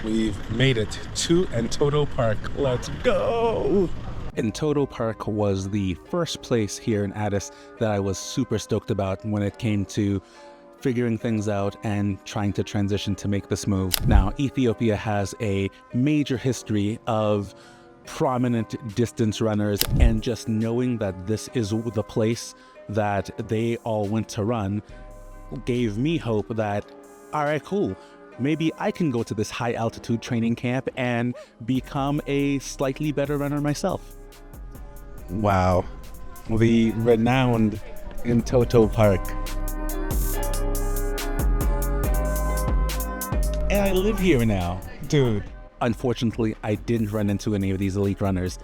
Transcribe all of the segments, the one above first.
We've made it to Entoto Park. Let's go! Entoto Park was the first place here in Addis that I was super stoked about when it came to figuring things out and trying to transition to make this move. Now, Ethiopia has a major history of prominent distance runners, and just knowing that this is the place that they all went to run gave me hope that, all right, cool, maybe I can go to this high altitude training camp and become a slightly better runner myself. Wow, the renowned Entoto Park. And I live here now, dude. Unfortunately, I didn't run into any of these elite runners.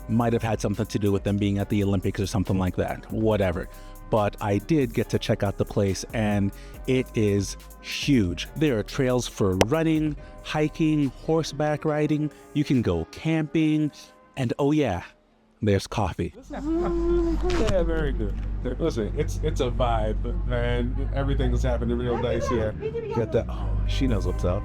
Might have had something to do with them being at the Olympics or something like that, whatever. But I did get to check out the place, and it is huge. There are trails for running, hiking, horseback riding. You can go camping, and oh yeah, there's coffee. Yeah, very good. Listen, it's a vibe, and everything's happening real nice here. Get that? Oh, she knows what's up.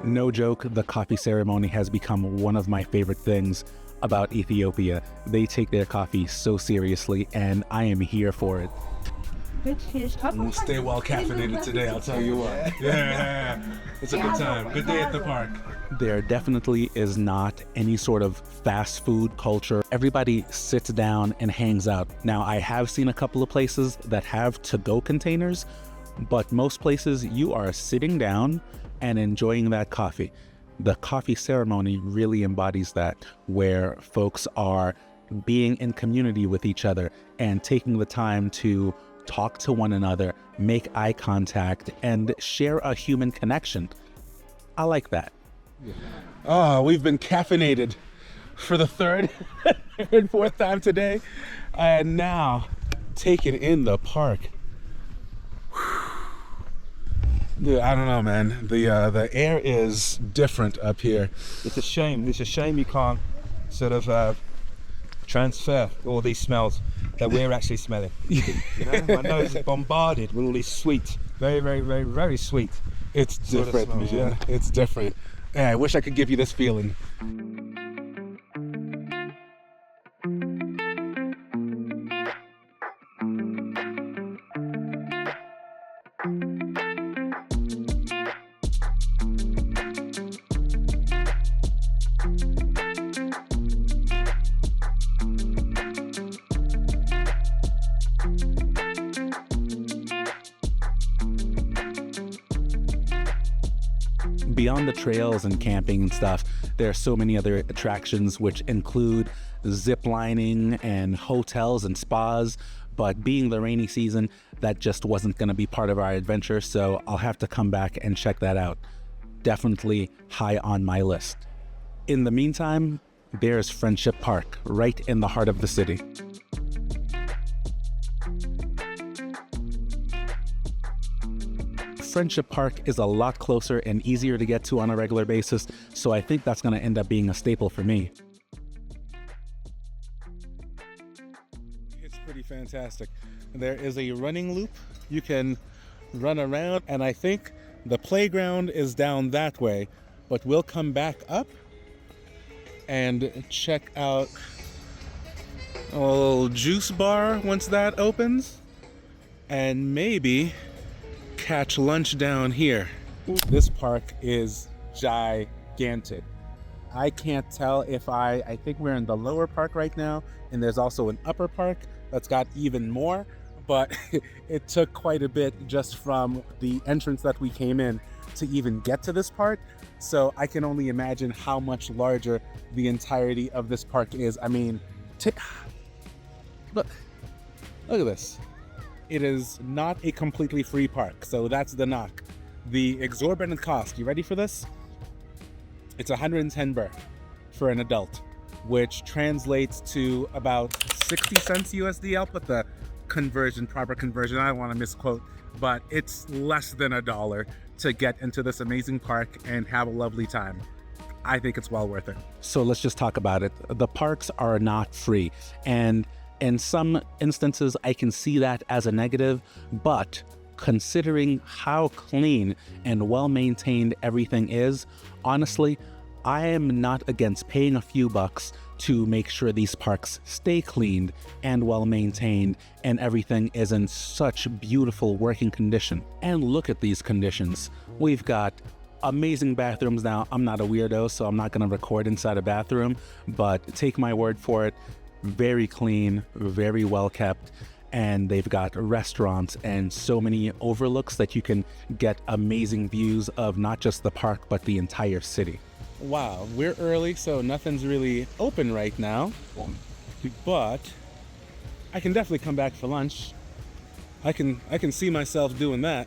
No joke, the coffee ceremony has become one of my favorite things about Ethiopia. They take their coffee so seriously, and I am here for it. We'll stay well caffeinated today, I'll tell you what. Yeah, it's a good time. Good day at the park. There definitely is not any sort of fast food culture. Everybody sits down and hangs out. Now, I have seen a couple of places that have to-go containers, but most places you are sitting down and enjoying that coffee. The coffee ceremony really embodies that, where folks are being in community with each other and taking the time to talk to one another, make eye contact, and share a human connection. I like that. Oh, we've been caffeinated for the third and fourth time today, and now taking in the park. Dude, I don't know, man. The air is different up here. It's a shame. It's a shame you can't sort of transfer all these smells that we're actually smelling. You know? My nose is bombarded with all these sweet, very, very, very, very sweet. It's different, man. Yeah. It's different. Yeah, I wish I could give you this feeling. Beyond the trails and camping and stuff, there are so many other attractions which include ziplining and hotels and spas, but being the rainy season, that just wasn't going to be part of our adventure, so I'll have to come back and check that out. Definitely high on my list. In the meantime, there's Friendship Park, right in the heart of the city. Friendship Park is a lot closer and easier to get to on a regular basis, so I think that's going to end up being a staple for me. It's pretty fantastic. There is a running loop. You can run around, and I think the playground is down that way, but we'll come back up and check out a little juice bar once that opens, and maybe catch lunch down here. This park is gigantic. I can't tell if I think we're in the lower park right now, and there's also an upper park that's got even more, but it took quite a bit just from the entrance that we came in to even get to this part. So I can only imagine how much larger the entirety of this park is. I mean, look at this. It is not a completely free park, so that's the knock. The exorbitant cost, you ready for this? It's 110 birr for an adult, which translates to about 60 cents USD. I'll put the proper conversion, I don't want to misquote, but it's less than $1 to get into this amazing park and have a lovely time. I think it's well worth it. So let's just talk about it. The parks are not free, and In some instances, I can see that as a negative, but considering how clean and well-maintained everything is, honestly, I am not against paying a few bucks to make sure these parks stay cleaned and well-maintained and everything is in such beautiful working condition. And look at these conditions. We've got amazing bathrooms. Now, I'm not a weirdo, so I'm not going to record inside a bathroom, but take my word for it, very clean, very well kept. And they've got restaurants and so many overlooks that you can get amazing views of not just the park, but the entire city. Wow, we're early, so nothing's really open right now, but I can definitely come back for lunch. I can see myself doing that,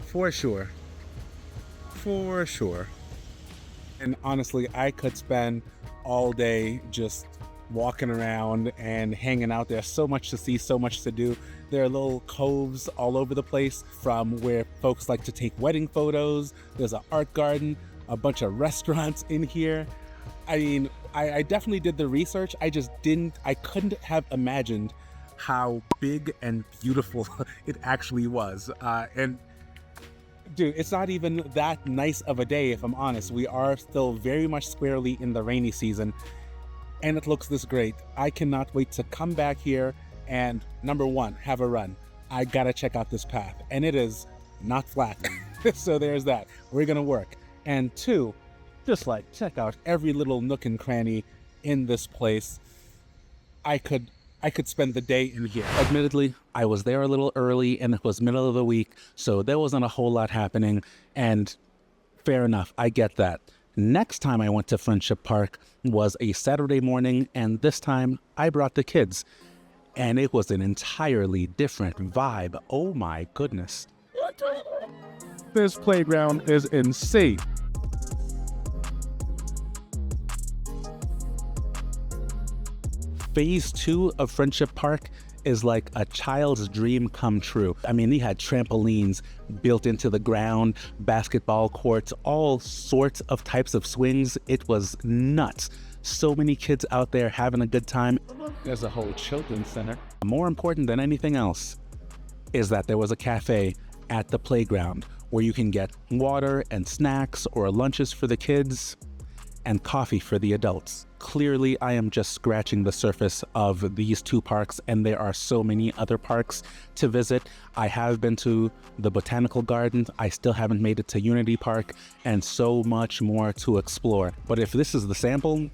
for sure. For sure. And honestly, I could spend all day just walking around and hanging out. There's so much to see, so much to do. There are little coves all over the place from where folks like to take wedding photos. There's an art garden, a bunch of restaurants in here. I mean, I definitely did the research. I couldn't have imagined how big and beautiful it actually was. And dude, it's not even that nice of a day, if I'm honest. We are still very much squarely in the rainy season, and it looks this great. I cannot wait to come back here and, number one, have a run. I gotta check out this path, and it is not flat. So there's that. We're gonna work. And two, just like check out every little nook and cranny in this place. I could spend the day in here. Admittedly, I was there a little early and it was middle of the week, so there wasn't a whole lot happening, and fair enough, I get that. Next time I went to Friendship Park was a Saturday morning, and this time I brought the kids, and it was an entirely different vibe. Oh my goodness. This playground is insane. Phase 2 of Friendship Park is like a child's dream come true. I mean, they had trampolines built into the ground, basketball courts, all sorts of types of swings. It was nuts. So many kids out there having a good time. There's a whole children's center. More important than anything else is that there was a cafe at the playground where you can get water and snacks or lunches for the kids and coffee for the adults. Clearly, I am just scratching the surface of these two parks, and there are so many other parks to visit. I have been to the Botanical Gardens. I still haven't made it to Unity Park, and so much more to explore. But if this is the sample,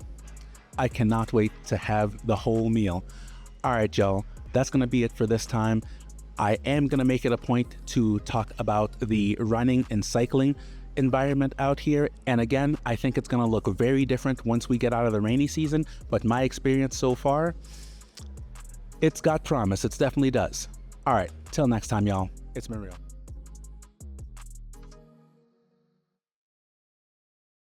I cannot wait to have the whole meal. All right, y'all, that's gonna be it for this time. I am gonna make it a point to talk about the running and cycling environment out here, and again, I think it's gonna look very different once we get out of the rainy season, but my experience so far, it's got promise. It definitely does. All right, till next time, y'all, it's Mario.